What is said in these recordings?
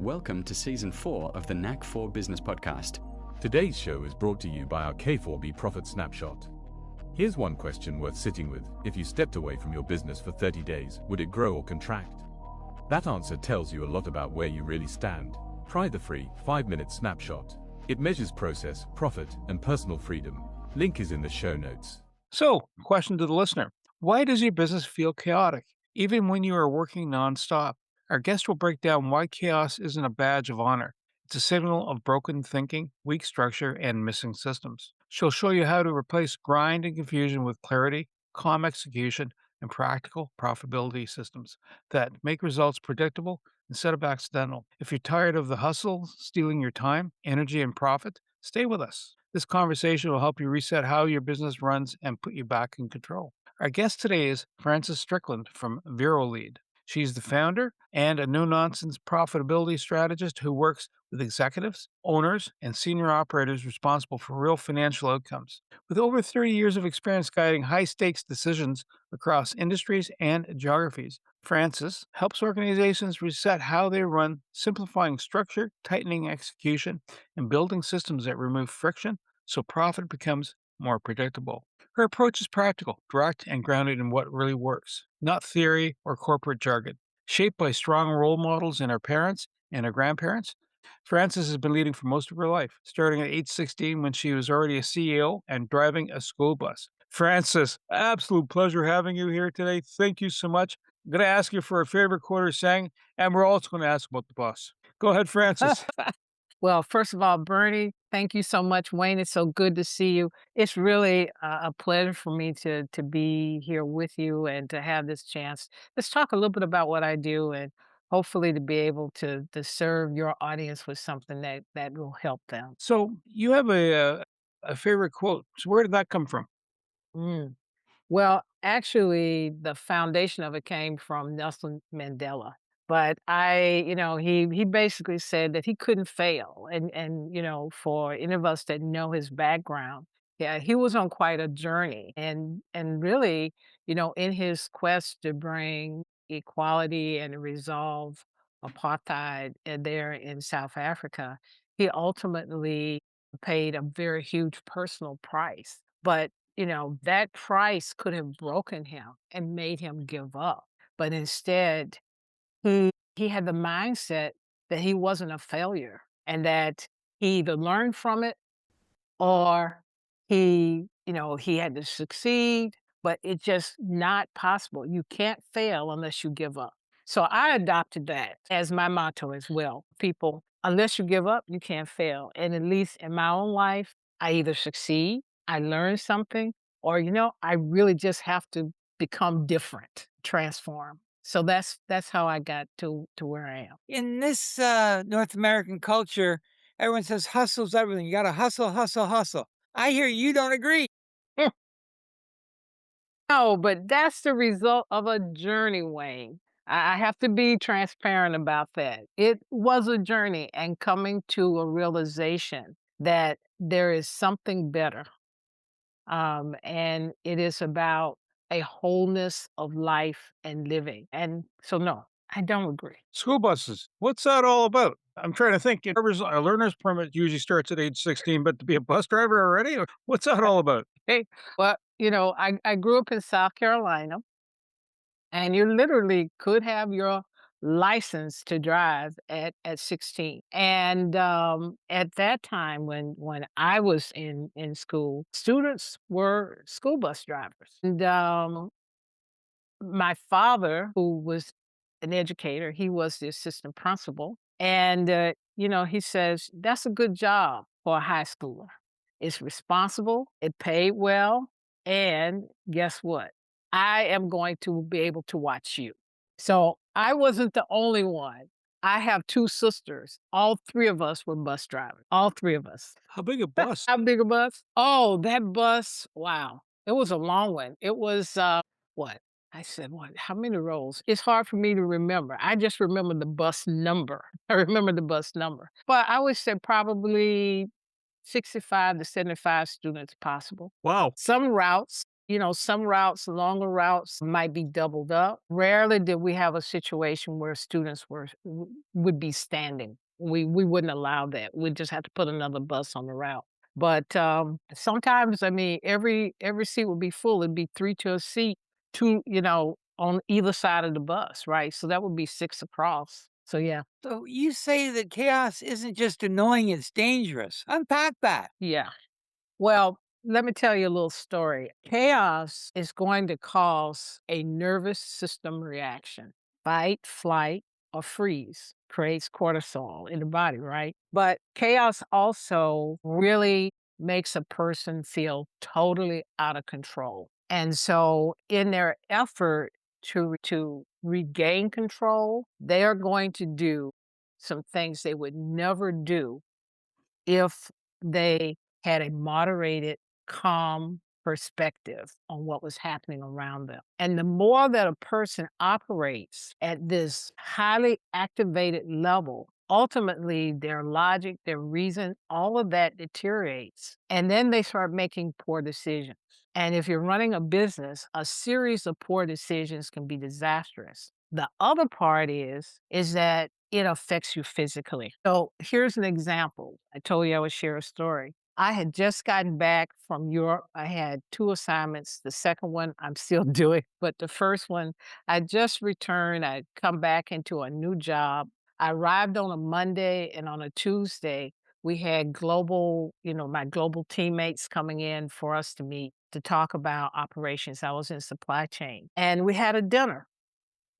Welcome to Season 4 of the Knack 4 Business Podcast. Today's show is brought to you by our K4B Profit Snapshot. Here's one question worth sitting with. If you stepped away from your business for 30 days, would it grow or contract? That answer tells you a lot about where you really stand. Try the free 5-minute snapshot. It measures process, profit, and personal freedom. Link is in the show notes. So, question to the listener. Why does your business feel chaotic, even when you are working nonstop? Our guest will break down why chaos isn't a badge of honor. It's a signal of broken thinking, weak structure, and missing systems. She'll show you how to replace grind and confusion with clarity, calm execution, and practical profitability systems that make results predictable instead of accidental. If you're tired of the hustle stealing your time, energy, and profit, stay with us. This conversation will help you reset how your business runs and put you back in control. Our guest today is Frances Strickland from VeroLead. She's the founder and a no-nonsense profitability strategist who works with executives, owners, and senior operators responsible for real financial outcomes. With over 30 years of experience guiding high-stakes decisions across industries and geographies, Frances helps organizations reset how they run, simplifying structure, tightening execution, and building systems that remove friction so profit becomes more predictable. Her approach is practical, direct, and grounded in what really works, not theory or corporate jargon. Shaped by strong role models in her parents and her grandparents, Frances has been leading for most of her life, starting at age 16 when she was already a CEO and driving a school bus. Frances, absolute pleasure having you here today. Thank you so much. I'm going to ask you for a favorite quarter saying, and we're also going to ask about the bus. Go ahead, Frances. Well, first of all, Bernie, thank you so much. Wayne, it's so good to see you. It's really a pleasure for me to be here with you and to have this chance. Let's talk a little bit about what I do and hopefully to be able to serve your audience with something that will help them. So you have a favorite quote. So where did that come from? Mm. Well, actually, the foundation of it came from Nelson Mandela. But he basically said that he couldn't fail. And for any of us that know his background, yeah, he was on quite a journey. And really, in his quest to bring equality and resolve apartheid there in South Africa, he ultimately paid a very huge personal price. But that price could have broken him and made him give up. But instead, he had the mindset that he wasn't a failure and that he either learned from it or he had to succeed, but it's just not possible. You can't fail unless you give up. So I adopted that as my motto as well. People, unless you give up, you can't fail. And at least in my own life, I either succeed, I learn something, or I really just have to become different, transform. So that's how I got to where I am. In this North American culture, everyone says hustle's everything. You got to hustle, hustle, hustle. I hear you don't agree. No, but that's the result of a journey, Wayne. I have to be transparent about that. It was a journey and coming to a realization that there is something better. And it is about a wholeness of life and living. And so, no, I don't agree. School buses. What's that all about? I'm trying to think. A learner's permit usually starts at age 16, but to be a bus driver already? Or what's that all about? Hey, well, I grew up in South Carolina, and you literally could have your license to drive at 16. And at that time, when I was in school, students were school bus drivers. And my father, who was an educator, he was the assistant principal. And, he says, that's a good job for a high schooler. It's responsible, it paid well, and guess what? I am going to be able to watch you. So I wasn't the only one. I have 2 sisters. All 3 of us were bus drivers. All 3 of us. How big a bus? How big a bus? Oh, that bus, wow. It was a long one. It was, what? I said, what? How many rows? It's hard for me to remember. I just remember the bus number. I remember the bus number. But I would say probably 65 to 75 students possible. Wow. Some routes Some routes, longer routes might be doubled up. Rarely did we have a situation where students would be standing. We wouldn't allow that. We just had to put another bus on the route. But sometimes, I mean, every seat would be full. It'd be three to a seat, two, on either side of the bus, right? So that would be six across. So yeah, So you say that chaos isn't just annoying, it's dangerous. Unpack that. yeah. Well, let me tell you a little story. Chaos is going to cause a nervous system reaction. Fight, flight, or freeze creates cortisol in the body, right? But chaos also really makes a person feel totally out of control. And so, in their effort to regain control, they are going to do some things they would never do if they had a moderated, calm perspective on what was happening around them. And the more that a person operates at this highly activated level, ultimately their logic, their reason, all of that deteriorates. And then they start making poor decisions. And if you're running a business, a series of poor decisions can be disastrous. The other part is that it affects you physically. So here's an example. I told you I would share a story. I had just gotten back from Europe. I had two assignments. The second one I'm still doing, but the first one I just returned. I'd come back into a new job. I arrived on a Monday, and on a Tuesday, we had my global teammates coming in for us to meet to talk about operations. I was in supply chain, and we had a dinner.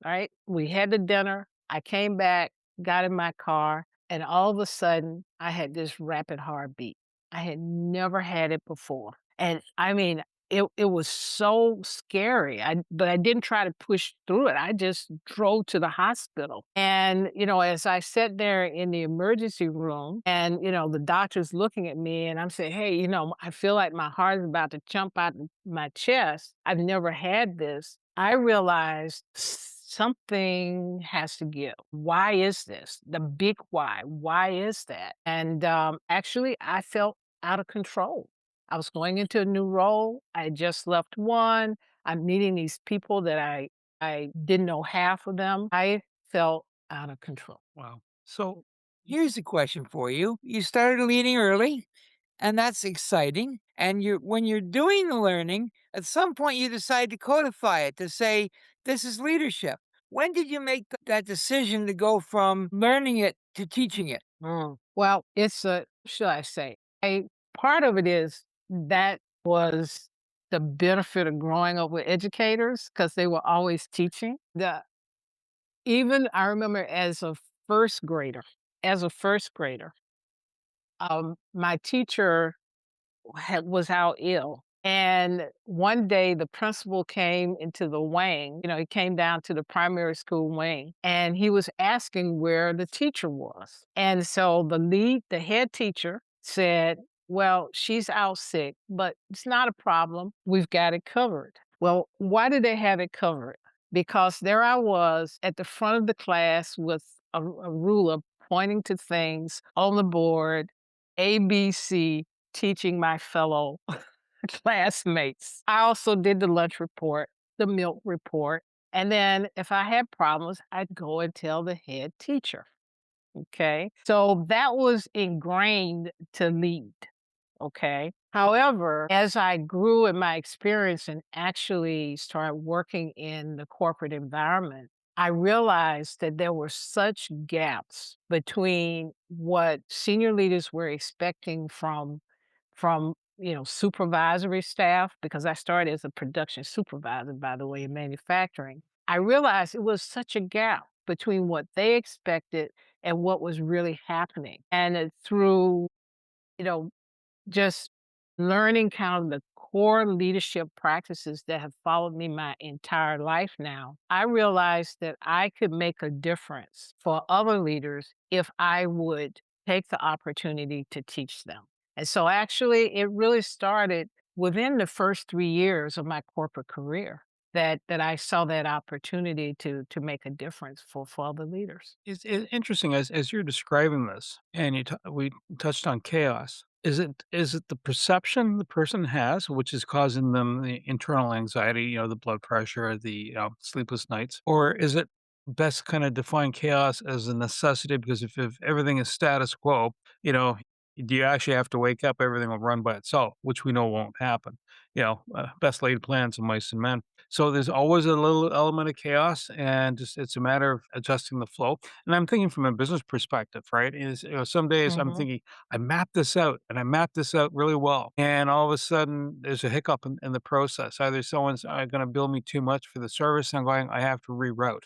Right? We had the dinner. I came back, got in my car, and all of a sudden, I had this rapid heartbeat. I had never had it before. And I mean, it was so scary. But I didn't try to push through it. I just drove to the hospital. And, as I sat there in the emergency room and, the doctor's looking at me and I'm saying, hey, I feel like my heart is about to jump out of my chest. I've never had this. I realized something has to give. Why is this? The big why. Why is that? And actually, I felt out of control. I was going into a new role. I had just left one. I'm meeting these people that I didn't know half of them. I felt out of control. Wow. So, Here's a question for you. You started leading early, and that's exciting. And when you're doing the learning, at some point you decide to codify it to say, this is leadership. When did you make that decision to go from learning it to teaching it? Well, it's should I say, part of it is that was the benefit of growing up with educators because they were always teaching. Even I remember as a first grader, my teacher was out ill. And one day the principal came into the wing, he came down to the primary school wing and he was asking where the teacher was. And so the head teacher said, well, she's out sick, but it's not a problem. We've got it covered. Well, why did they have it covered? Because there I was at the front of the class with a ruler pointing to things on the board, ABC, teaching my fellow classmates. I also did the lunch report, the milk report, and then if I had problems, I'd go and tell the head teacher. Okay. So that was ingrained to lead. Okay. However, as I grew in my experience and actually started working in the corporate environment, I realized that there were such gaps between what senior leaders were expecting from supervisory staff, because I started as a production supervisor, by the way, in manufacturing. I realized it was such a gap between what they expected and what was really happening. And through, you know, just learning kind of the core leadership practices that have followed me my entire life now, I realized that I could make a difference for other leaders if I would take the opportunity to teach them. And so actually, it really started within the first 3 years of my corporate career. that I saw that opportunity to make a difference for other leaders. It's interesting as you're describing this, and we touched on chaos. Is it the perception the person has, which is causing them the internal anxiety, the blood pressure, the sleepless nights, or is it best kind of define chaos as a necessity? Because if everything is status quo, you know, do you actually have to wake up? Everything will run by itself, which we know won't happen. Best laid plans of mice and men. So there's always a little element of chaos, and just it's a matter of adjusting the flow. And I'm thinking from a business perspective, right? Some days I'm Mhm. thinking I mapped this out, and I mapped this out really well, and all of a sudden there's a hiccup in the process. Either someone's going to bill me too much for the service, and I'm going, I have to reroute.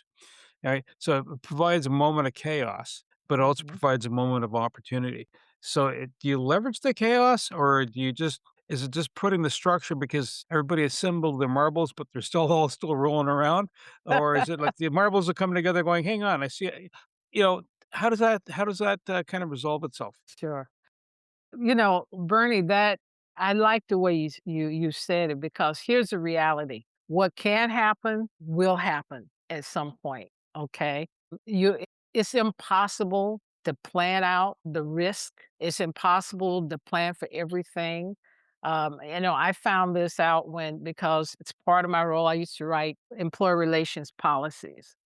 Right? So it provides a moment of chaos, but also Mhm. provides a moment of opportunity. So do you leverage the chaos, or do you just is it just putting the structure because everybody assembled their marbles, but they're still all still rolling around? Or is it like the marbles are coming together going, hang on, I see it. You know, how does that kind of resolve itself? Sure. Bernie, that I like the way you said it because here's the reality. What can happen will happen at some point, okay? You it's impossible to plan out the risk. It's impossible to plan for everything. I found this out because it's part of my role. I used to write employee relations policies.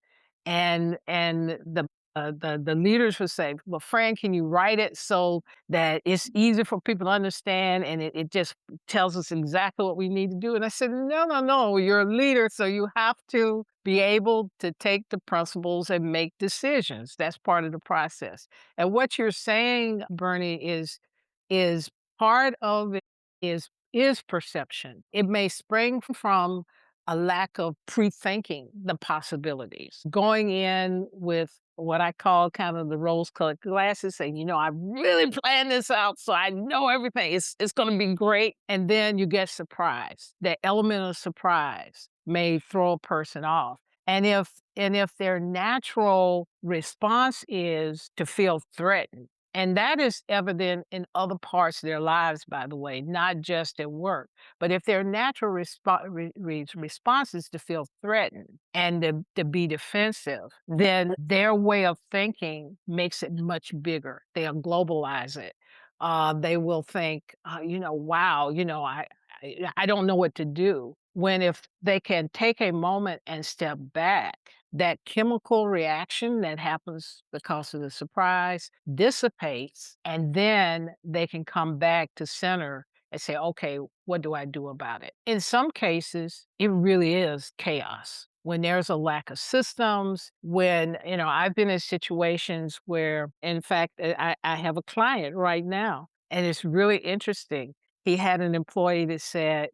And the leaders would say, "Well, Fran, can you write it so that it's easy for people to understand and it just tells us exactly what we need to do?" And I said, "No, no, no. You're a leader, so you have to be able to take the principles and make decisions. That's part of the process." And what you're saying, Bernie, is part of it is perception. It may spring from a lack of pre-thinking the possibilities, going in with what I call kind of the rose-colored glasses, saying, "I really planned this out, so I know everything. It's gonna be great." And then you get surprised. The element of surprise may throw a person off. And if their natural response is to feel threatened, and that is evident in other parts of their lives, by the way, not just at work. But if their natural response is to feel threatened and to be defensive, then their way of thinking makes it much bigger. They'll globalize it. They will think, wow, I don't know what to do. When if they can take a moment and step back, that chemical reaction that happens because of the surprise dissipates, and then they can come back to center and say, okay, what do I do about it? In some cases, it really is chaos. When there's a lack of systems, I've been in situations where, in fact, I have a client right now, and it's really interesting. He had an employee that said,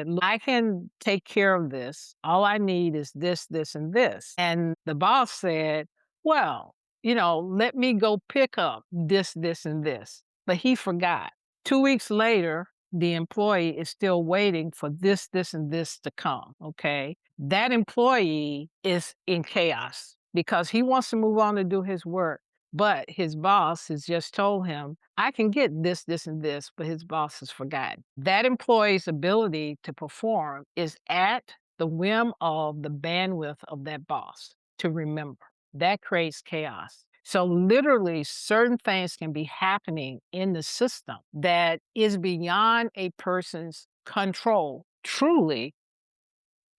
"Look, I can take care of this. All I need is this, this, and this." And the boss said, "Well, let me go pick up this, and this." But he forgot. 2 weeks later, the employee is still waiting for this, and this to come, okay? That employee is in chaos because he wants to move on to do his work, but his boss has just told him, "I can get this, and this," but his boss has forgotten. That employee's ability to perform is at the whim of the bandwidth of that boss to remember. That creates chaos. So literally certain things can be happening in the system that is beyond a person's control, truly,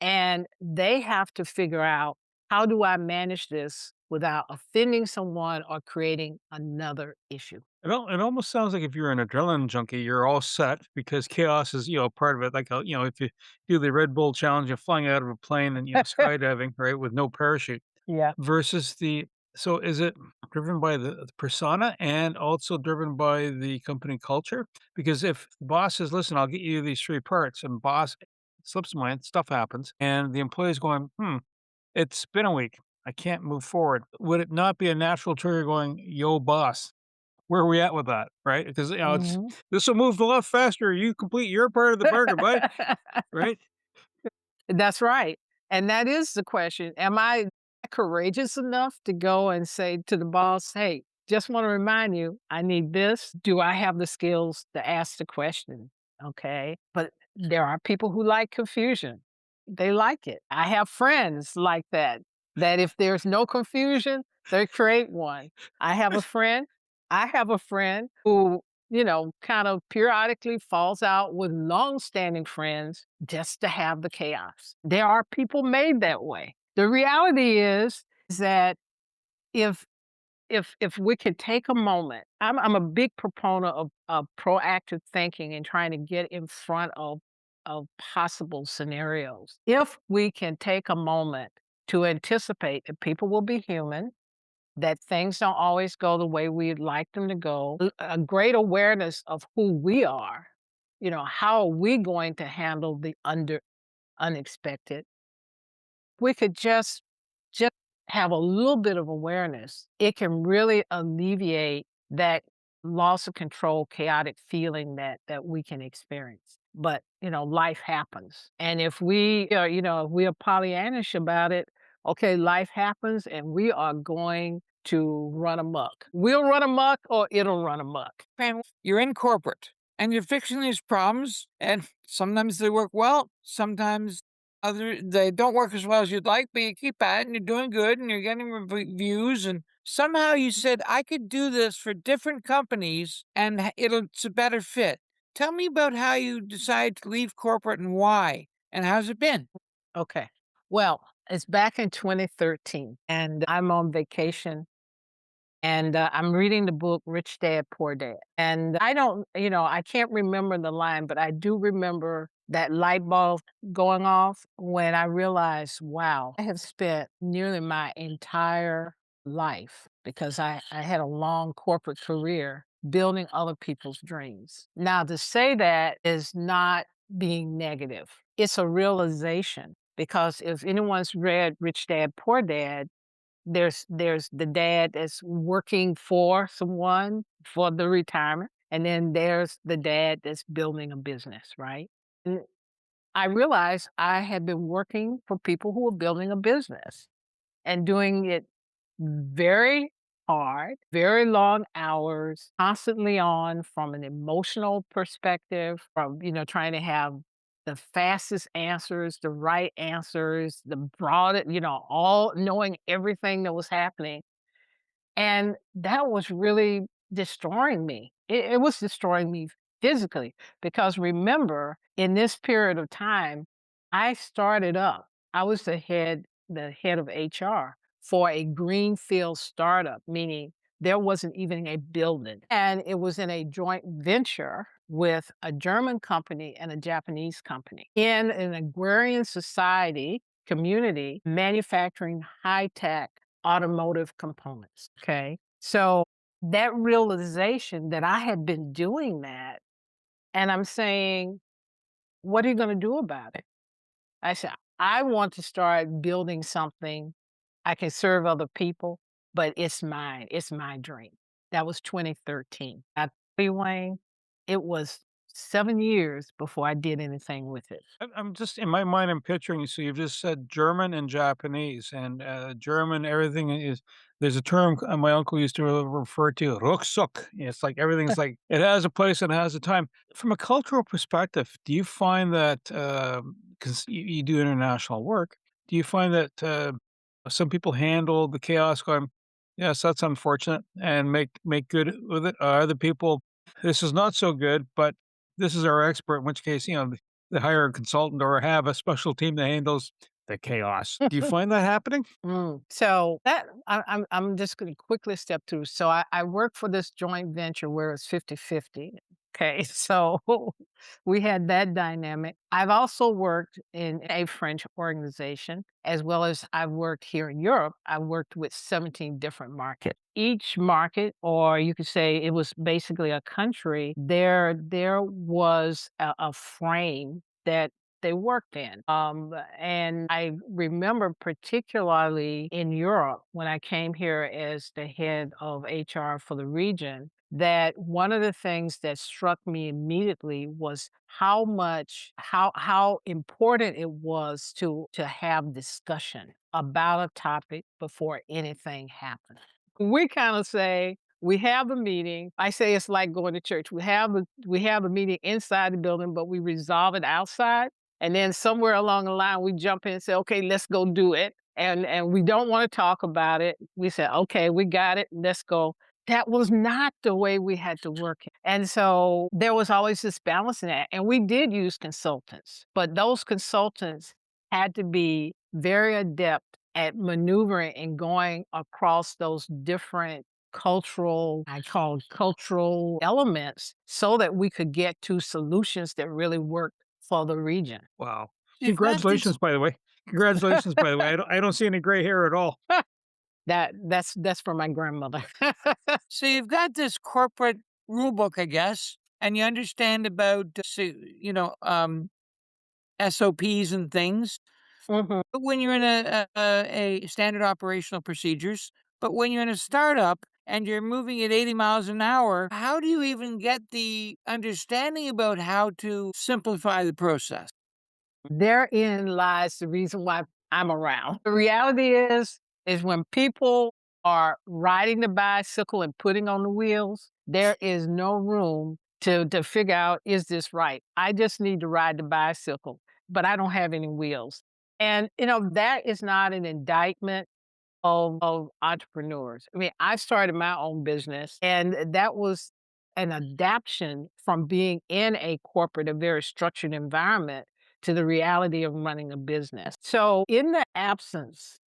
and they have to figure out, how do I manage this without offending someone or creating another issue? It almost sounds like if you're an adrenaline junkie, you're all set because chaos is, part of it. Like, if you do the Red Bull challenge of flying out of a plane and, skydiving, right, with no parachute Yeah. versus so is it driven by the persona and also driven by the company culture? Because if the boss says, listen, I'll get you these three parts, and boss slips mind, stuff happens, and the employee's going, it's been a week. I can't move forward. Would it not be a natural trigger going, yo, boss? Where are we at with that, right? Because, it's Mhm. this will move a lot faster. You complete your part of the bargain, bud, right? That's right. And that is the question. Am I courageous enough to go and say to the boss, "Hey, just want to remind you, I need this." Do I have the skills to ask the question? Okay. But there are people who like confusion. they like it. I have friends like that, that if there's no confusion, they create one. I have a friend I have a friend who, kind of periodically falls out with long-standing friends just to have the chaos. There are people made that way. The reality is that if if we could take a moment, I'm a big proponent of proactive thinking and trying to get in front of possible scenarios. If we can take a moment to anticipate that people will be human, that things don't always go the way we'd like them to go, a great awareness of who we are, how are we going to handle the unexpected? We could just have a little bit of awareness. It can really alleviate that loss of control, chaotic feeling that we can experience. But, life happens. And if if we are Pollyannish about it, okay, life happens and we are going to run amok. We'll run amok or it'll run amok. Fran, you're in corporate and you're fixing these problems, and sometimes they work well, sometimes they don't work as well as you'd like, but you keep at it and you're doing good and you're getting reviews. And somehow you said, I could do this for different companies and it's a better fit. Tell me about how you decided to leave corporate and why, and how's it been? Okay. Well, it's back in 2013 and I'm on vacation and I'm reading the book Rich Dad Poor Dad. And I don't, I can't remember the line, but I do remember that light bulb going off when I realized, wow, I have spent nearly my entire life because I had a long corporate career building other people's dreams. Now, to say that is not being negative, it's a realization because if anyone's read Rich Dad Poor Dad, there's the dad that's working for someone for the retirement, and then there's the dad that's building a business, right? And I realized I had been working for people who were building a business and doing it very hard, very long hours, constantly on from an emotional perspective, from, trying to have the fastest answers, the right answers, the broad, all knowing everything that was happening. And that was really destroying me. It was destroying me physically because remember, in this period of time, I started up. I was the head of HR for a greenfield startup, meaning there wasn't even a building. And it was in a joint venture with a German company and a Japanese company in an agrarian society community manufacturing high tech automotive components. Okay. So that realization that I had been doing that, and I'm saying, what are you going to do about it? I said, I want to start building something I can serve other people, but it's mine. It's my dream. That was 2013. I tell you, Wayne, it was 7 years before I did anything with it. I'm just in my mind, I'm picturing, so you've just said German and Japanese, and German, everything is, there's a term my uncle used to refer to, Rucksack. It's like everything's like, it has a place and it has a time. From a cultural perspective, do you find that, because you do international work, do you find that some people handle the chaos going, yes, that's unfortunate, and make good with it? Other people, this is not so good, but this is our expert, in which case, they hire a consultant or have a special team that handles the chaos. Do you find that happening? So that I'm just going to quickly step through. So I work for this joint venture where it's 50-50. Okay, so we had that dynamic. I've also worked in a French organization, as well as I've worked here in Europe. I worked with 17 different markets. Each market, or you could say it was basically a country, there was a frame that they worked in. And I remember particularly in Europe when I came here as the head of HR for the region, that one of the things that struck me immediately was how important it was to have discussion about a topic before anything happened. We kind of say we have a meeting. I say it's like going to church. We have a meeting inside the building, but we resolve it outside. And then somewhere along the line, we jump in and say, okay, let's go do it. And we don't want to talk about it. We said, okay, we got it. Let's go. That was not the way we had to work. And so there was always this balance in that. And we did use consultants, but those consultants had to be very adept at maneuvering and going across those different I call cultural elements so that we could get to solutions that really worked for the region. Wow. You've got this Congratulations, by the way. Congratulations, by the way. I don't see any gray hair at all. That's for my grandmother. So you've got this corporate rule book, I guess, and you understand about, SOPs and things. Mhm. But when you're in a standard operational procedures, but when you're in a startup and you're moving at 80 miles an hour, how do you even get the understanding about how to simplify the process? Therein lies the reason why I'm around. The reality is when people are riding the bicycle and putting on the wheels, there is no room to figure out, is this right? I just need to ride the bicycle, but I don't have any wheels. And that is not an indictment of entrepreneurs. I mean, I started my own business, and that was an adaptation from being in a corporate, a very structured environment to the reality of running a business. So in the absence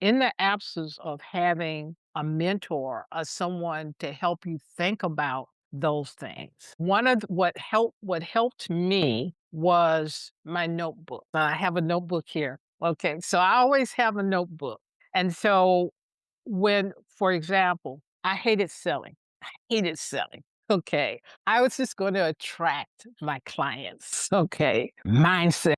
of having a mentor or someone to help you think about those things, what helped me was my notebook. I have a notebook here. Okay, so I always have a notebook. And so for example, I hated selling. Hated selling. Okay. I was just going to attract my clients. Okay. Mindset,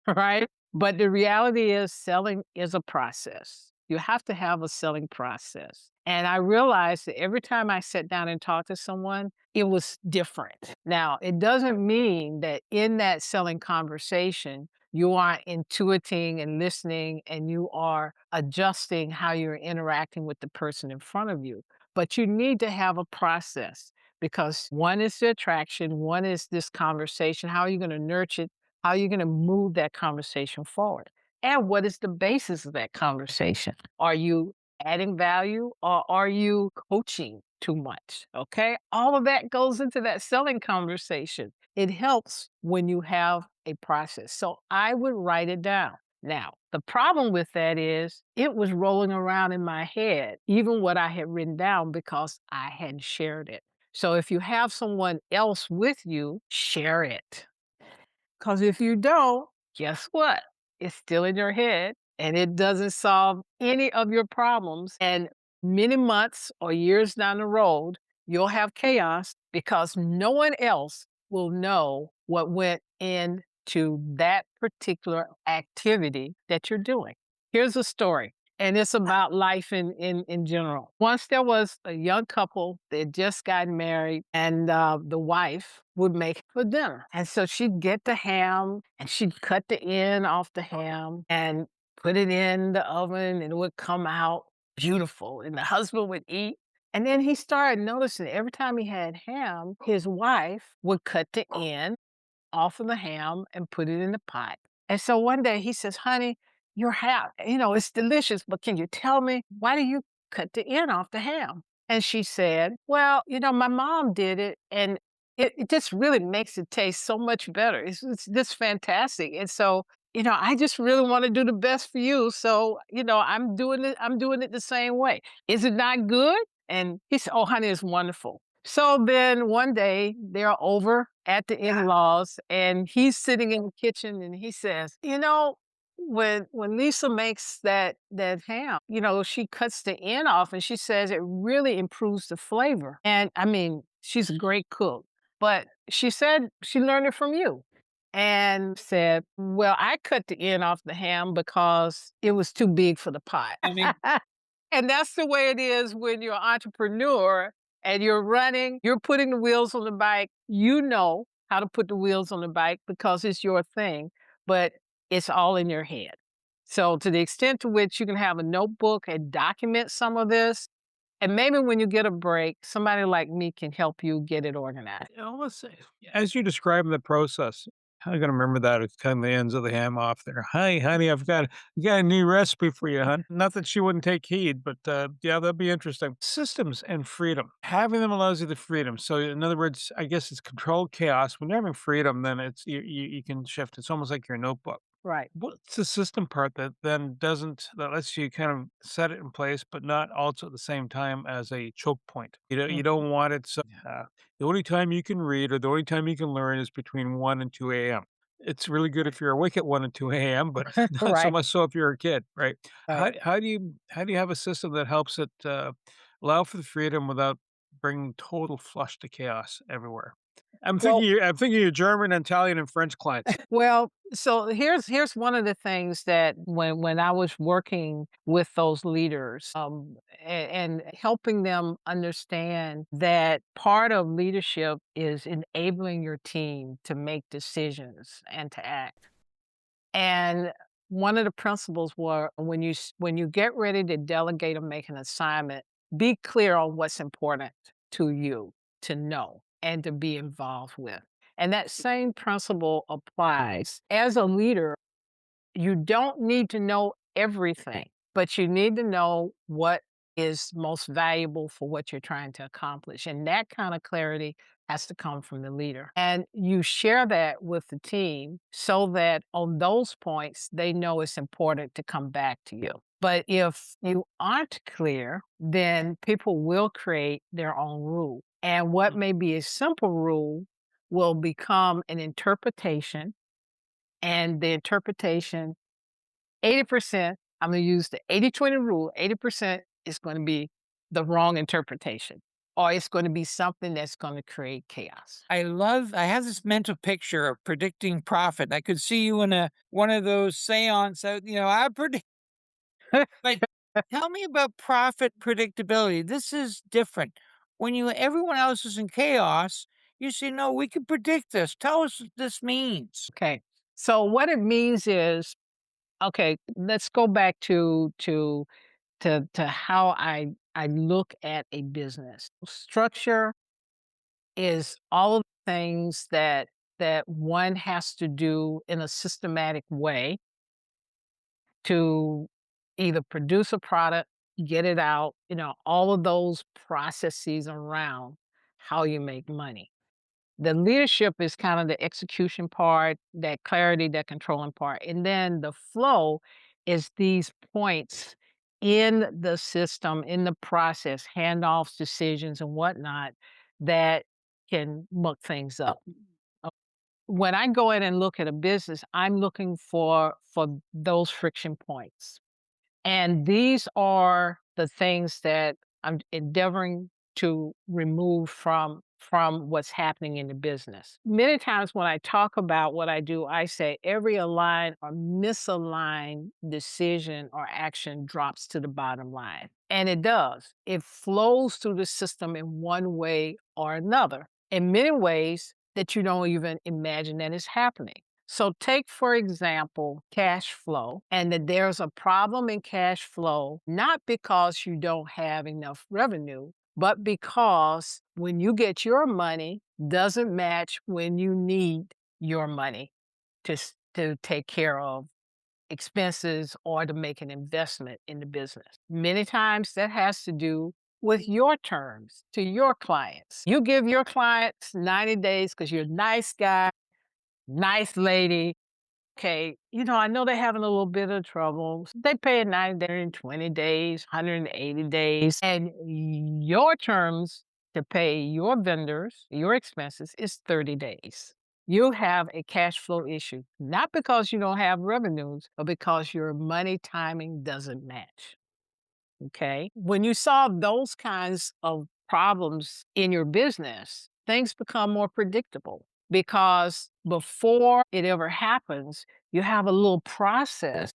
right? But the reality is, selling is a process. You have to have a selling process. And I realized that every time I sat down and talked to someone, it was different. Now, it doesn't mean that in that selling conversation, you are intuiting and listening and you are adjusting how you're interacting with the person in front of you. But you need to have a process because one is the attraction, one is this conversation. How are you going to nurture it? How are you going to move that conversation forward? And what is the basis of that conversation? Are you adding value or are you coaching too much? Okay. All of that goes into that selling conversation. It helps when you have a process. So I would write it down. Now, the problem with that is it was rolling around in my head, even what I had written down, because I hadn't shared it. So if you have someone else with you, share it. Because if you don't, guess what? It's still in your head and it doesn't solve any of your problems. And many months or years down the road, you'll have chaos because no one else will know what went into that particular activity that you're doing. Here's a story. And it's about life in general. Once there was a young couple that just got married, and the wife would make for dinner. And so she'd get the ham and she'd cut the end off the ham and put it in the oven and it would come out beautiful. And the husband would eat. And then he started noticing every time he had ham, his wife would cut the end off of the ham and put it in the pot. And so one day he says, honey, your ham, it's delicious, but can you tell me, why do you cut the end off the ham? And she said, well, my mom did it and it just really makes it taste so much better. It's just fantastic. And so, I just really want to do the best for you. So, I'm doing it the same way. Is it not good? And he said, oh, honey, it's wonderful. So then one day they're over at the in-laws and he's sitting in the kitchen and he says, when Lisa makes that ham, she cuts the end off and she says it really improves the flavor. And I mean, she's a great cook, but she said she learned it from you. And said, well, I cut the end off the ham because it was too big for the pot. I mean, And that's the way it is when you're an entrepreneur and you're putting the wheels on the bike. You know how to put the wheels on the bike because it's your thing, but it's all in your head. So to the extent to which you can have a notebook and document some of this, and maybe when you get a break, somebody like me can help you get it organized. Let's say, as you describe the process, I gotta remember that. It's kind of the ends of the ham off there. Hi, honey, got a new recipe for you, hon. Not that she wouldn't take heed, but yeah, that'd be interesting. Systems and freedom. Having them allows you the freedom. So, in other words, I guess it's controlled chaos. When you're having freedom, then you can shift. It's almost like your notebook. Right. What's the system part that lets you kind of set it in place, but not also at the same time as a choke point? You Mhm. don't want it so the only time you can read or the only time you can learn is between 1 and 2 AM. It's really good if you're awake at 1 and 2 AM, but not so Right. much so if you're a kid, right? Right. How do you have a system that helps it, allow for the freedom without bringing total flush to chaos everywhere? Well, I'm thinking of German, Italian, and French clients. Well, so here's one of the things that when I was working with those leaders, and helping them understand that part of leadership is enabling your team to make decisions and to act. And one of the principles were when you get ready to delegate or make an assignment, be clear on what's important to you to know and to be involved with. And that same principle applies. As a leader, you don't need to know everything, but you need to know what is most valuable for what you're trying to accomplish. And that kind of clarity has to come from the leader. And you share that with the team so that on those points, they know it's important to come back to you. But if you aren't clear, then people will create their own rule. And what may be a simple rule will become an interpretation, and the interpretation 80%, I'm gonna use the 80/20 rule, 80% is gonna be the wrong interpretation, or it's gonna be something that's gonna create chaos. I have this mental picture of predicting profit. I could see you in one of those seance, I predict. But tell me about profit predictability. This is different. When everyone else is in chaos, you say, "No, we can predict this. Tell us what this means." Okay. So what it means is, okay, let's go back to how I look at a business. Structure is all of the things that one has to do in a systematic way to either produce a product, get it out, all of those processes around how you make money. The leadership is kind of the execution part, that clarity, that controlling part. And then the flow is these points in the system, in the process, handoffs, decisions, and whatnot that can muck things up. When I go in and look at a business, I'm looking for those friction points. And these are the things that I'm endeavoring to remove from what's happening in the business. Many times when I talk about what I do, I say every aligned or misaligned decision or action drops to the bottom line. And it does. It flows through the system in one way or another, in many ways that you don't even imagine that is happening. So take, for example, cash flow, and that there's a problem in cash flow, not because you don't have enough revenue, but because when you get your money doesn't match when you need your money to take care of expenses or to make an investment in the business. Many times that has to do with your terms to your clients. You give your clients 90 days because you're a nice guy, nice lady. Okay, I know they're having a little bit of trouble. They pay it 90 days, 180 days, and your terms to pay your vendors, your expenses is 30 days. You have a cash flow issue, not because you don't have revenues, but because your money timing doesn't match. Okay. When you solve those kinds of problems in your business, things become more predictable because before it ever happens, you have a little process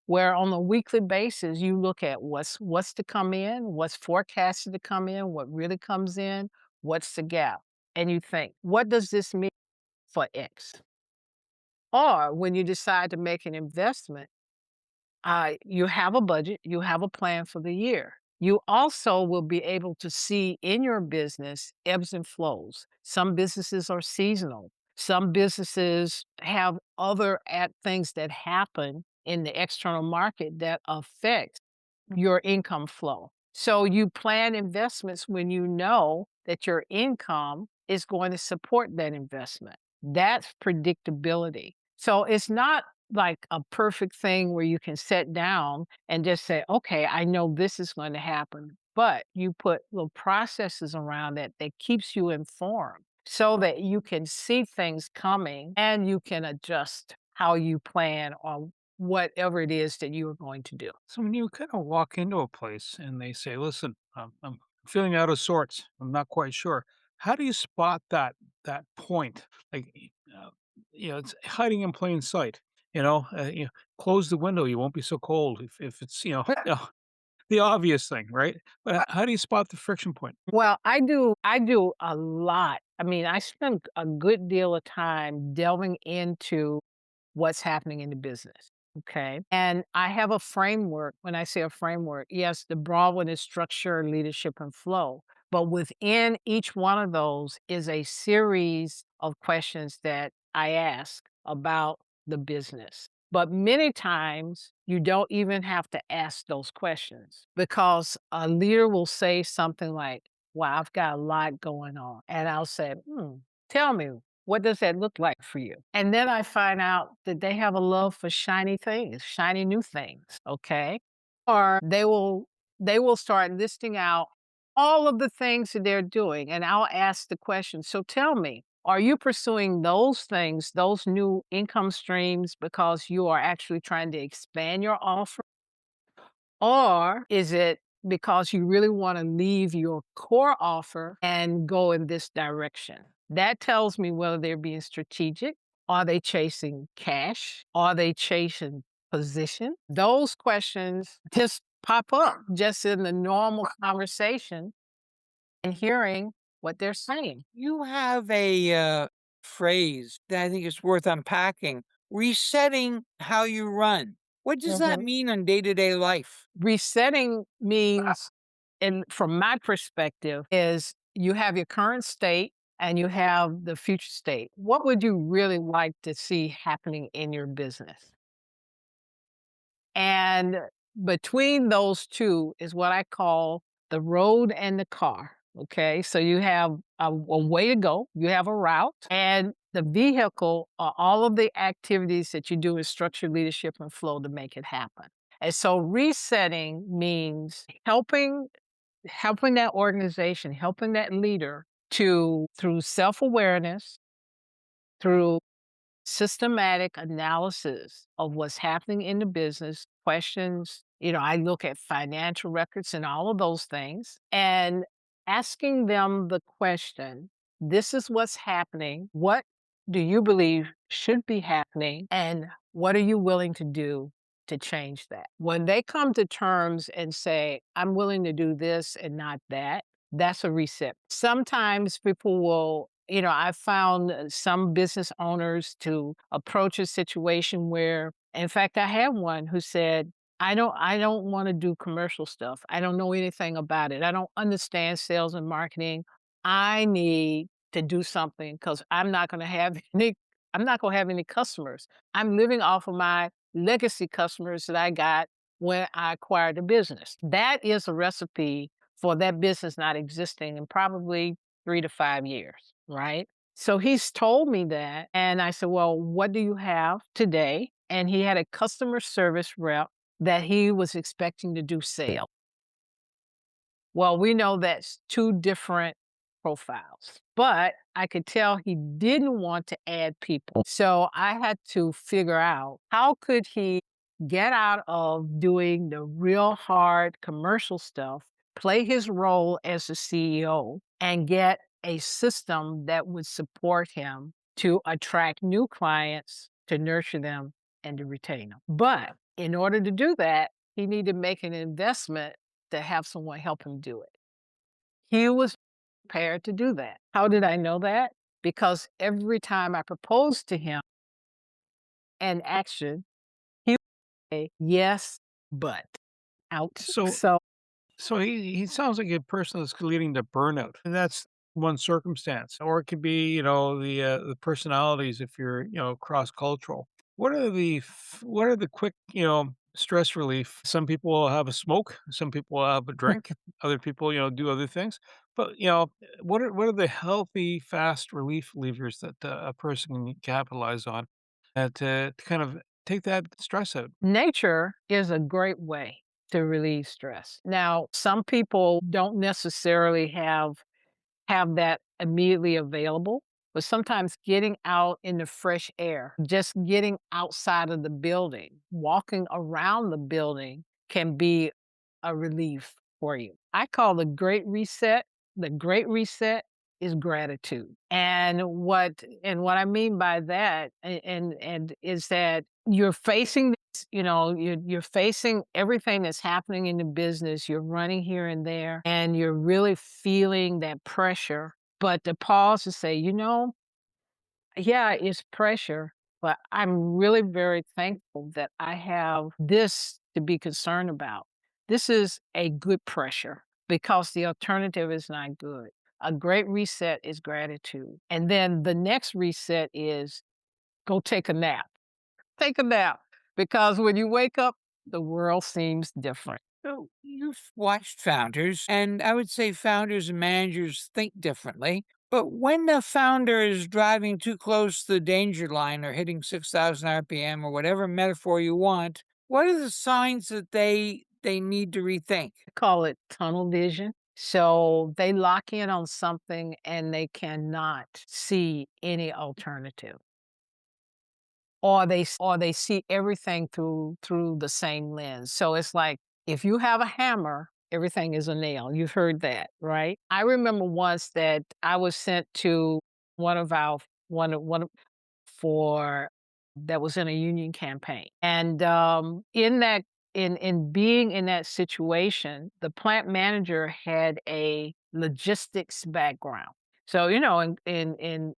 where on a weekly basis you look at what's to come in, what's forecasted to come in, what really comes in, what's the gap. And you think, what does this mean for X? Or when you decide to make an investment, you have a budget, you have a plan for the year. You also will be able to see in your business ebbs and flows. Some businesses are seasonal. Some businesses have other things that happen in the external market that affect your income flow. So you plan investments when you know that your income is going to support that investment. That's predictability. So it's not like a perfect thing where you can sit down and just say, okay, I know this is going to happen. But you put little processes around it that keeps you informed so that you can see things coming and you can adjust how you plan or whatever it is that you are going to do. So when you kind of walk into a place and they say, "Listen, I'm feeling out of sorts. I'm not quite sure." How do you spot that point? Like, it's hiding in plain sight. Close the window. You won't be so cold if it's the obvious thing, right? But how do you spot the friction point? Well, I do a lot. I mean, I spend a good deal of time delving into what's happening in the business. Okay. And I have a framework. When I say a framework, yes, the broad one is structure, leadership, and flow. But within each one of those is a series of questions that I ask about the business. But many times you don't even have to ask those questions because a leader will say something like, wow, I've got a lot going on. And I'll say, tell me, what does that look like for you? And then I find out that they have a love for shiny things, shiny new things, okay? Or they will start listing out all of the things that they're doing and I'll ask the question, so tell me, are you pursuing those things, those new income streams because you are actually trying to expand your offer? Or is it because you really want to leave your core offer and go in this direction? That tells me whether they're being strategic. Are they chasing cash? Are they chasing position? Those questions just pop up just in the normal conversation and hearing what they're saying. You have a phrase that I think is worth unpacking: resetting how you run. What does that Mhm. mean on day to day life? Resetting means, and from my perspective, is you have your current state and you have the future state. What would you really like to see happening in your business? And between those two is what I call the road and the car. Okay. So you have a way to go, you have a route, and the vehicle are all of the activities that you do in structured leadership and flow to make it happen. And so resetting means helping that organization, helping that leader to through self-awareness, through systematic analysis of what's happening in the business, questions. I look at financial records and all of those things and asking them the question, this is what's happening. What do you believe should be happening? And what are you willing to do to change that? When they come to terms and say, I'm willing to do this and not that, that's a reset. Sometimes people will, I've found some business owners to approach a situation where, in fact, I had one who said, I don't want to do commercial stuff. I don't know anything about it. I don't understand sales and marketing. I need to do something because I'm not going to have any customers. I'm living off of my legacy customers that I got when I acquired the business. That is a recipe for that business not existing in probably 3 to 5 years, right? So he's told me that. And I said, well, what do you have today? And he had a customer service rep that he was expecting to do sales. Well, we know that's two different profiles, but I could tell he didn't want to add people. So I had to figure out how could he get out of doing the real hard commercial stuff, play his role as the CEO, and get a system that would support him to attract new clients, to nurture them, and to retain them. But in order to do that, he needed to make an investment to have someone help him do it. He was prepared to do that. How did I know that? Because every time I proposed to him an action, he would say, yes, but out. So So so he sounds like a person that's leading to burnout. And that's one circumstance, or it could be, the personalities if you're, cross cultural. What are the quick, stress relief? Some people will have a smoke, some people will have a drink, other people, do other things. But what are the healthy, fast relief levers that a person can capitalize on to kind of take that stress out? Nature is a great way to relieve stress. Now, some people don't necessarily have that immediately available, but sometimes getting out in the fresh air, just getting outside of the building, walking around the building can be a relief for you. I call the great reset is gratitude. And what I mean by that and is that you're facing this, you're facing everything that's happening in the business. You're running here and there and you're really feeling that pressure. But to pause to say, yeah, it's pressure, but I'm really very thankful that I have this to be concerned about. This is a good pressure because the alternative is not good. A great reset is gratitude. And then the next reset is go take a nap. Take a nap because when you wake up, the world seems different. So you've watched founders, and I would say founders and managers think differently. But when the founder is driving too close to the danger line or hitting 6,000 RPM or whatever metaphor you want, what are the signs that they need to rethink? Call it tunnel vision. So they lock in on something and they cannot see any alternative. Or they see everything through the same lens. So it's like if you have a hammer, everything is a nail. You've heard that, right? I remember once that I was sent to one of our one of for that was in a union campaign. And in being in that situation, the plant manager had a logistics background. So, in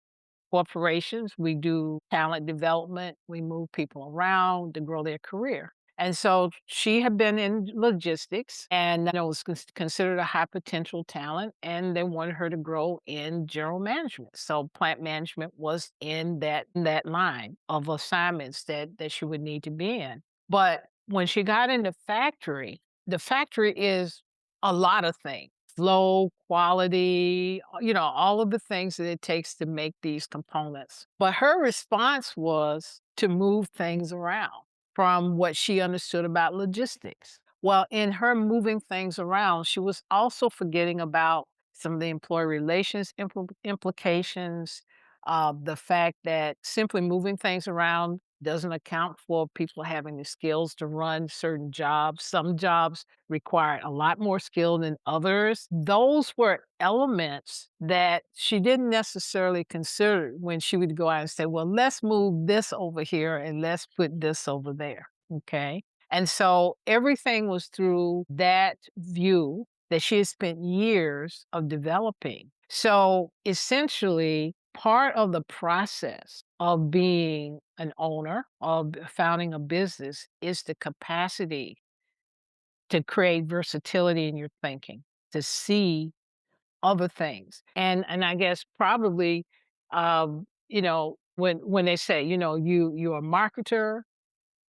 corporations, we do talent development, we move people around to grow their career. And so she had been in logistics and was considered a high potential talent, and they wanted her to grow in general management. So plant management was in that line of assignments that she would need to be in. But when she got in the factory is a lot of things flow, quality, all of the things that it takes to make these components. But her response was to move things around from what she understood about logistics. Well, in her moving things around, she was also forgetting about some of the employee relations implications, the fact that simply moving things around doesn't account for people having the skills to run certain jobs. Some jobs required a lot more skill than others. Those were elements that she didn't necessarily consider when she would go out and say, well, let's move this over here and let's put this over there. Okay. And so everything was through that view that she had spent years of developing. So essentially, part of the process of being an owner, of founding a business, is the capacity to create versatility in your thinking, to see other things. And I guess probably, when they say, you're a marketer,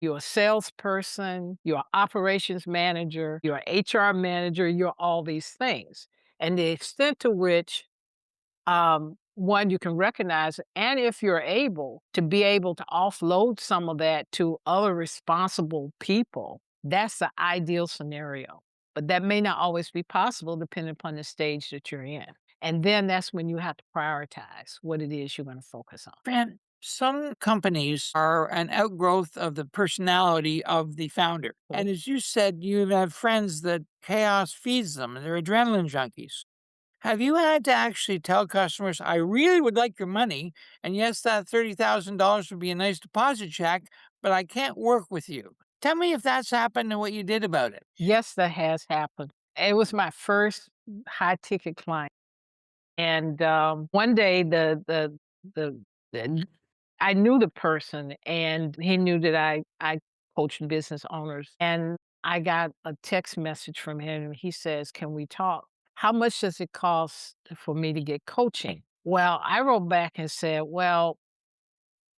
you're a salesperson, you're an operations manager, you're an HR manager, you're all these things. And the extent to which one, you can recognize it, and if you're able to be able to offload some of that to other responsible people, that's the ideal scenario. But that may not always be possible depending upon the stage that you're in. And then that's when you have to prioritize what it is you're going to focus on. Fran, some companies are an outgrowth of the personality of the founder. And as you said, you even have friends that chaos feeds them and they're adrenaline junkies. Have you had to actually tell customers, I really would like your money, and yes, that $30,000 would be a nice deposit check, but I can't work with you? Tell me if that's happened and what you did about it. Yes, that has happened. It was my first high ticket client. And one day, the I knew the person, and he knew that I coached business owners. And I got a text message from him. He says, "Can we talk?" how much does it cost for me to get coaching? Well, I wrote back and said, well,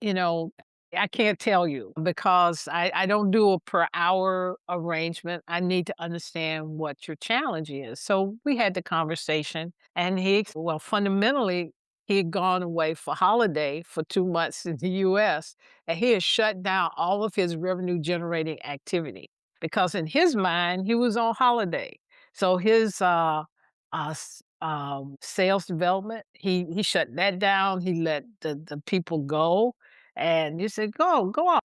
you know, I can't tell you because I don't do a per hour arrangement. I need to understand what your challenge is. So we had the conversation and well, fundamentally, he had gone away for holiday for 2 months in the US and he had shut down all of his revenue generating activity because in his mind, he was on holiday. So his sales development, he shut that down. He let the people go and you said, go out,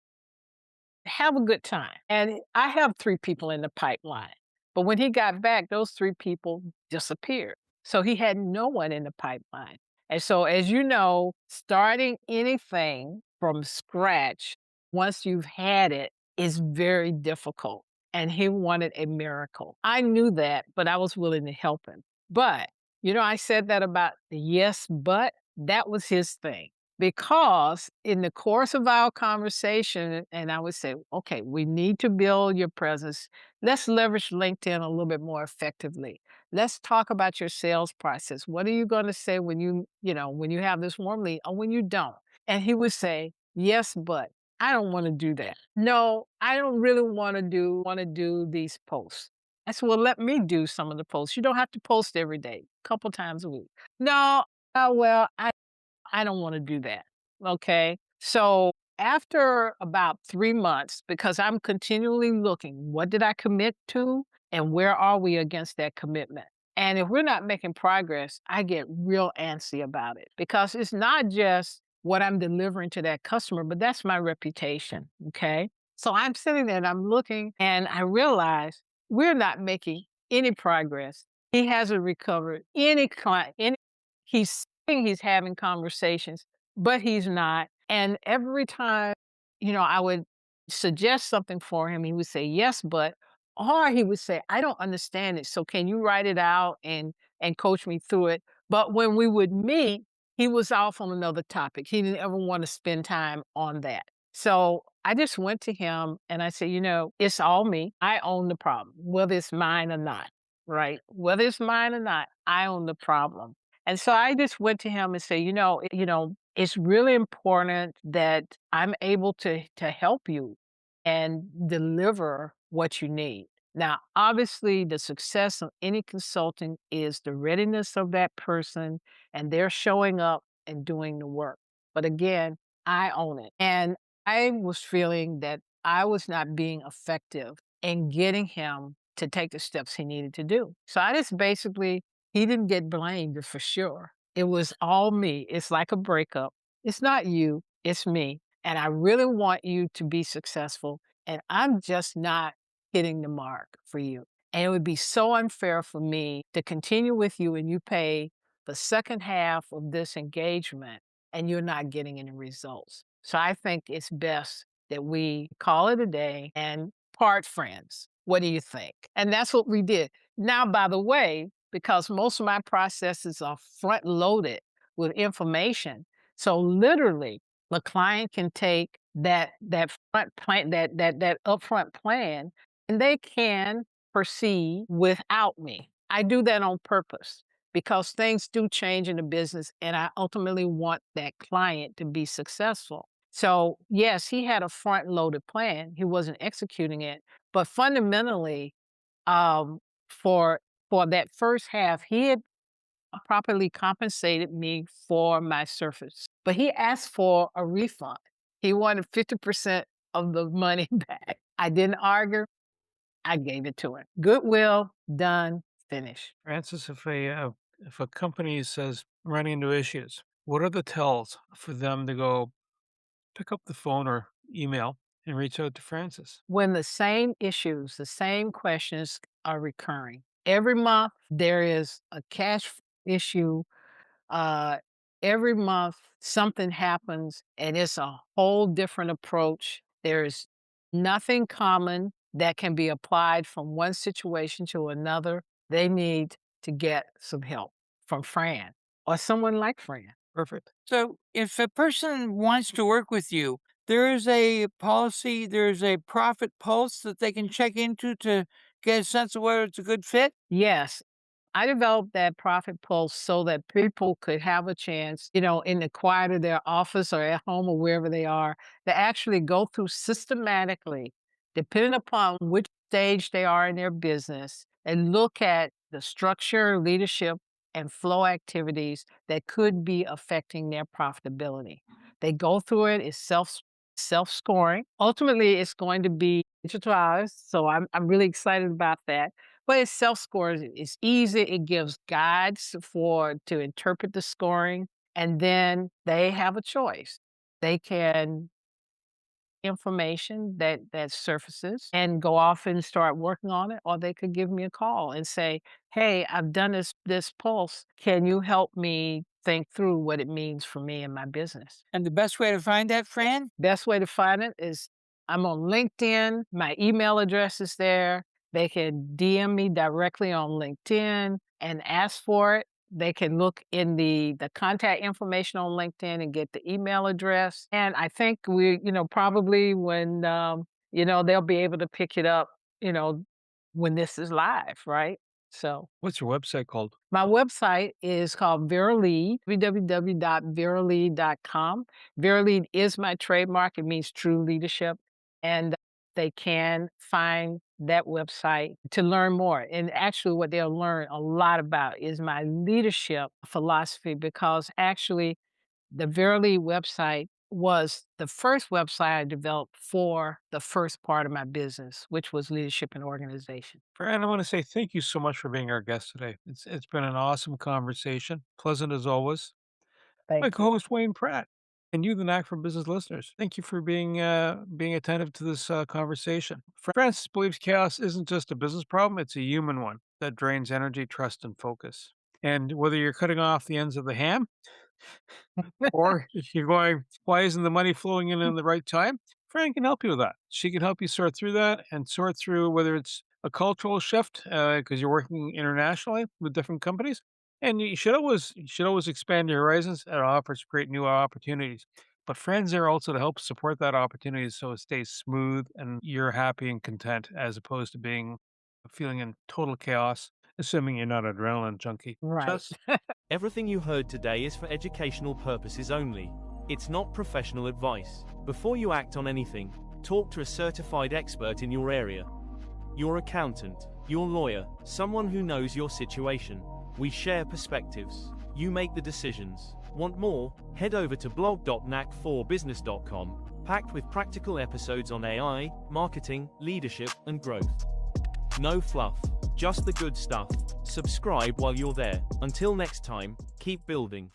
have a good time. And I have 3 people in the pipeline. But when he got back, those 3 people disappeared. So he had no one in the pipeline. And so, as you know, starting anything from scratch, once you've had it, is very difficult. And he wanted a miracle. I knew that, but I was willing to help him. But, I said that about the yes, but that was his thing because in the course of our conversation, and I would say, okay, we need to build your presence. Let's leverage LinkedIn a little bit more effectively. Let's talk about your sales process. What are you going to say when when you have this warm lead or when you don't? And he would say, yes, but I don't want to do that. No, I don't really want to do these posts. I said, well, let me do some of the posts. You don't have to post every day, a couple times a week. No, well, I don't want to do that. Okay. So after about 3 months, because I'm continually looking, what did I commit to? And where are we against that commitment? And if we're not making progress, I get real antsy about it because it's not just what I'm delivering to that customer, but that's my reputation. Okay. So I'm sitting there and I'm looking and I realize we're not making any progress. He hasn't recovered any client, he's saying he's having conversations, but he's not. And every time, I would suggest something for him, he would say, yes, but, or he would say, I don't understand it. So can you write it out and coach me through it? But when we would meet, he was off on another topic. He didn't ever want to spend time on that. So I just went to him and I said, it's all me. I own the problem, whether it's mine or not, right? Whether it's mine or not, I own the problem. And so I just went to him and said, it's really important that I'm able to help you and deliver what you need. Now, obviously, the success of any consulting is the readiness of that person and they're showing up and doing the work. But again, I own it. And I was feeling that I was not being effective in getting him to take the steps he needed to do. So I just basically he didn't get blamed for sure. It was all me. It's like a breakup. It's not you, it's me. And I really want you to be successful. And I'm just not hitting the mark for you. And it would be so unfair for me to continue with you and you pay the second half of this engagement and you're not getting any results. So I think it's best that we call it a day and part friends. What do you think? And that's what we did. Now, by the way, because most of my processes are front loaded with information. So literally the client can take that front plan, that upfront plan, and they can proceed without me. I do that on purpose because things do change in the business and I ultimately want that client to be successful. So yes, he had a front loaded plan. He wasn't executing it, but fundamentally, um, for for that first half, he had properly compensated me for my service, but he asked for a refund. He wanted 50% of the money back. I didn't argue. I gave it to him. Goodwill, done, finished. Francis, if a company says running into issues, what are the tells for them to go pick up the phone or email and reach out to Francis? When the same issues, the same questions are recurring. Every month, there is a cash issue. Uh, every month, something happens, and it's a whole different approach. There's nothing common that can be applied from one situation to another. They need to get some help from Fran or someone like Fran. Perfect. So if a person wants to work with you, there is a policy, there's a profit pulse that they can check into to get a sense of whether it's a good fit? Yes, I developed that profit pulse so that people could have a chance, in the quiet of their office or at home or wherever they are, to actually go through systematically, depending upon which stage they are in their business, and look at the structure, leadership, and flow activities that could be affecting their profitability. They go through it, it's self-scoring. Ultimately, it's going to be digitalized, so I'm really excited about that. But it's self-scores. It's easy. It gives guides to interpret the scoring, and then they have a choice. They can information that surfaces and go off and start working on it, or they could give me a call and say, "Hey, I've done this pulse. Can you help me think through what it means for me and my business?" And the best way to find that, Fran? Best way to find it is I'm on LinkedIn. My email address is there. They can DM me directly on LinkedIn and ask for it. They can look in the contact information on LinkedIn and get the email address. And I think probably when, they'll be able to pick it up, you know, when this is live, right? So What's your website called? my website is called VeroLead, www.verolead.com. VeroLead is my trademark. It means true leadership. And they can find that website to learn more. And actually, what they'll learn a lot about is my leadership philosophy, because actually, the VeroLead website was the first website I developed for the first part of my business, which was leadership and organization. Fran, I want to say thank you so much for being our guest today. It's been an awesome conversation, pleasant as always. My Thank you. co-host Wayne Pratt, and you, the Knack for Business listeners. Thank you for being attentive to this conversation. Francis believes chaos isn't just a business problem; it's a human one that drains energy, trust, and focus. And whether you're cutting off the ends of the ham, or if you're going, why isn't the money flowing in the right time? Fran can help you with that. She can help you sort through that and sort through whether it's a cultural shift because you're working internationally with different companies, and you should always expand your horizons. It offers great new opportunities. But Fran's there also to help support that opportunity so it stays smooth and you're happy and content, as opposed to feeling in total chaos. Assuming you're not an adrenaline junkie. Right. Just Everything you heard today is for educational purposes only. It's not professional advice. Before you act on anything, talk to a certified expert in your area. Your accountant, your lawyer, someone who knows your situation. We share perspectives. You make the decisions. Want more? Head over to blog.knack4business.com, packed with practical episodes on AI, marketing, leadership, and growth. No fluff, just the good stuff. Subscribe while you're there. Until next time, keep building.